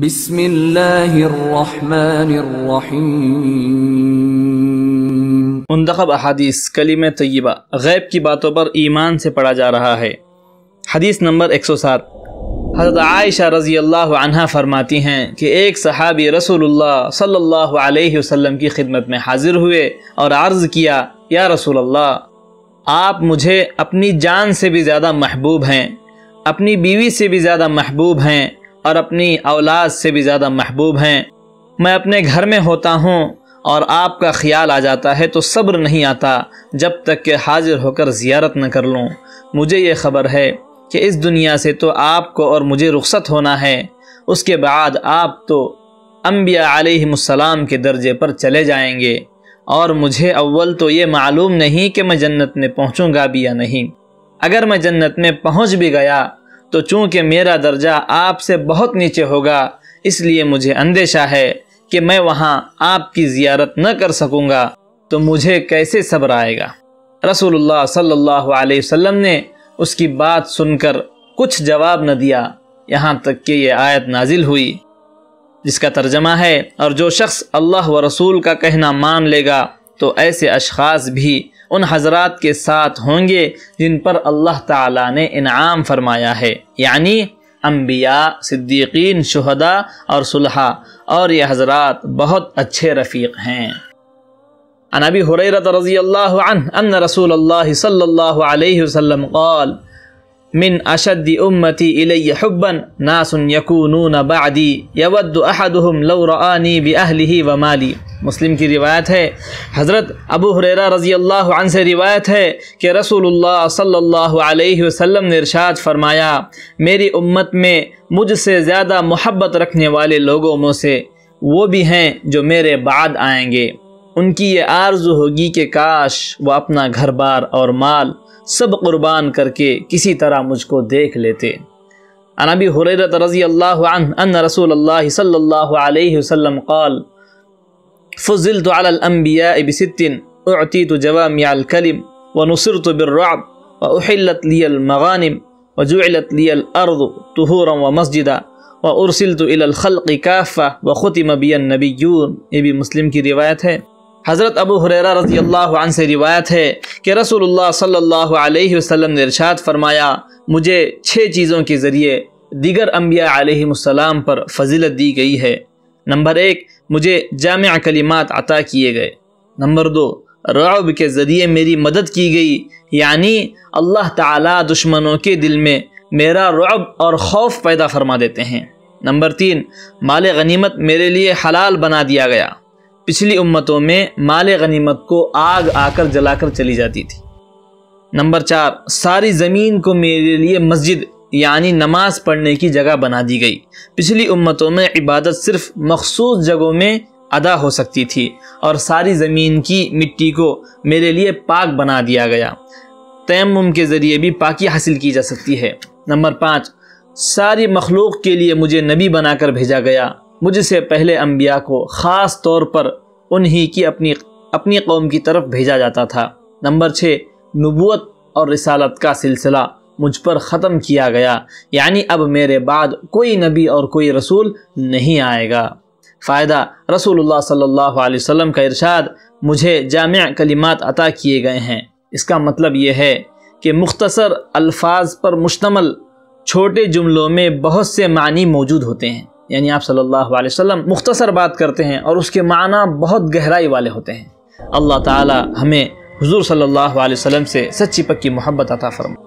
بسم اللہ الرحمن الرحیم۔ منتخب احادیث کلمہ طیبہ غیب کی باتوں پر ایمان سے پڑھا جا رہا ہے۔ حدیث نمبر 107، حضرت عائشہ رضی اللہ عنہا فرماتی ہیں کہ ایک صحابی رسول اللہ صلی اللہ علیہ وسلم کی خدمت میں حاضر ہوئے اور عرض کیا، یا رسول اللہ، آپ مجھے اپنی جان سے بھی زیادہ محبوب ہیں، اپنی بیوی سے بھی زیادہ محبوب ہیں اور اپنی اولاد سے بھی زیادہ محبوب ہیں۔ میں اپنے گھر میں ہوتا ہوں اور آپ کا خیال آ جاتا ہے تو صبر نہیں آتا جب تک کہ حاضر ہو کر زیارت نہ کر لوں۔ مجھے یہ خبر ہے کہ اس دنیا سے تو آپ کو اور مجھے رخصت ہونا ہے، اس کے بعد آپ تو انبیاء علیہم السلام کے درجے پر چلے جائیں گے، اور مجھے اول تو یہ معلوم نہیں کہ میں جنت میں پہنچوں گا بھی یا نہیں۔ اگر میں جنت میں پہنچ بھی گیا تو چونکہ میرا درجہ آپ سے بہت نیچے ہوگا، اس لیے مجھے اندیشہ ہے کہ میں وہاں آپ کی زیارت نہ کر سکوں گا، تو مجھے کیسے صبر آئے گا؟ رسول اللہ صلی اللہ علیہ وسلم نے اس کی بات سن کر کچھ جواب نہ دیا، یہاں تک کہ یہ آیت نازل ہوئی، جس کا ترجمہ ہے، اور جو شخص اللہ و رسول کا کہنا مان لے گا تو ایسے اشخاص بھی ان حضرات کے ساتھ ہوں گے جن پر اللہ تعالیٰ نے انعام فرمایا ہے، یعنی انبیاء، صدیقین، شہداء اور صلحاء، اور یہ حضرات بہت اچھے رفیق ہیں۔ عن ابی ہریرہ رضی اللہ عنہ ان رسول اللہ صلی اللہ علیہ وسلم قال من اشد امتی الی حبا ناس یکونون بعدی یود احدهم لو رآنی باہلہ ومالی۔ مسلم کی روایت ہے، حضرت ابو ہریرہ رضی اللہ عنہ سے روایت ہے کہ رسول اللہ صلی اللہ علیہ وسلم نے ارشاد فرمایا، میری امت میں مجھ سے زیادہ محبت رکھنے والے لوگوں میں سے وہ بھی ہیں جو میرے بعد آئیں گے، ان کی یہ آرزو ہوگی کہ کاش وہ اپنا گھر بار اور مال سب قربان کر کے کسی طرح مجھ کو دیکھ لیتے۔ عن ابی ہریرہ رضی اللہ عنہ ان رسول اللہ صلی اللہ علیہ وسلم قال فضلت على الانبیاء بست اعطیت جوامع الکلم ونصرت بالرعب واحلت لی المغانم وجعلت لی الارض طہورا ومسجدا وارسلت الى الخلق کافہ وختم بی النبیون۔ یہ بھی مسلم کی روایت ہے۔ حضرت ابو ہریرہ رضی اللہ عنہ سے روایت ہے کہ رسول اللہ صلی اللہ علیہ وسلم نے ارشاد فرمایا، مجھے 6 چیزوں کے ذریعے دیگر انبیاء علیہم السلام پر فضیلت دی گئی ہے۔ نمبر 1، مجھے جامع کلمات عطا کیے گئے۔ نمبر 2، رعب کے ذریعے میری مدد کی گئی، یعنی اللہ تعالیٰ دشمنوں کے دل میں میرا رعب اور خوف پیدا فرما دیتے ہیں۔ نمبر 3، مال غنیمت میرے لیے حلال بنا دیا گیا۔ پچھلی امتوں میں مال غنیمت کو آگ آ کر جلا کر چلی جاتی تھی۔ نمبر 4، ساری زمین کو میرے لیے مسجد یعنی نماز پڑھنے کی جگہ بنا دی گئی۔ پچھلی امتوں میں عبادت صرف مخصوص جگہوں میں ادا ہو سکتی تھی، اور ساری زمین کی مٹی کو میرے لیے پاک بنا دیا گیا، تیمم کے ذریعے بھی پاکی حاصل کی جا سکتی ہے۔ نمبر 5، ساری مخلوق کے لیے مجھے نبی بنا کر بھیجا گیا، مجھ سے پہلے انبیاء کو خاص طور پر انہی کی اپنی قوم کی طرف بھیجا جاتا تھا۔ نمبر 6، نبوت اور رسالت کا سلسلہ مجھ پر ختم کیا گیا، یعنی اب میرے بعد کوئی نبی اور کوئی رسول نہیں آئے گا۔ فائدہ، رسول اللہ صلی اللہ علیہ وسلم کا ارشاد، مجھے جامع کلمات عطا کیے گئے ہیں، اس کا مطلب یہ ہے کہ مختصر الفاظ پر مشتمل چھوٹے جملوں میں بہت سے معنی موجود ہوتے ہیں، یعنی آپ صلی اللہ علیہ وسلم مختصر بات کرتے ہیں اور اس کے معنی بہت گہرائی والے ہوتے ہیں۔ اللہ تعالی ہمیں حضور صلی اللہ علیہ وسلم سے سچی پکی محبت عطا فرمائے۔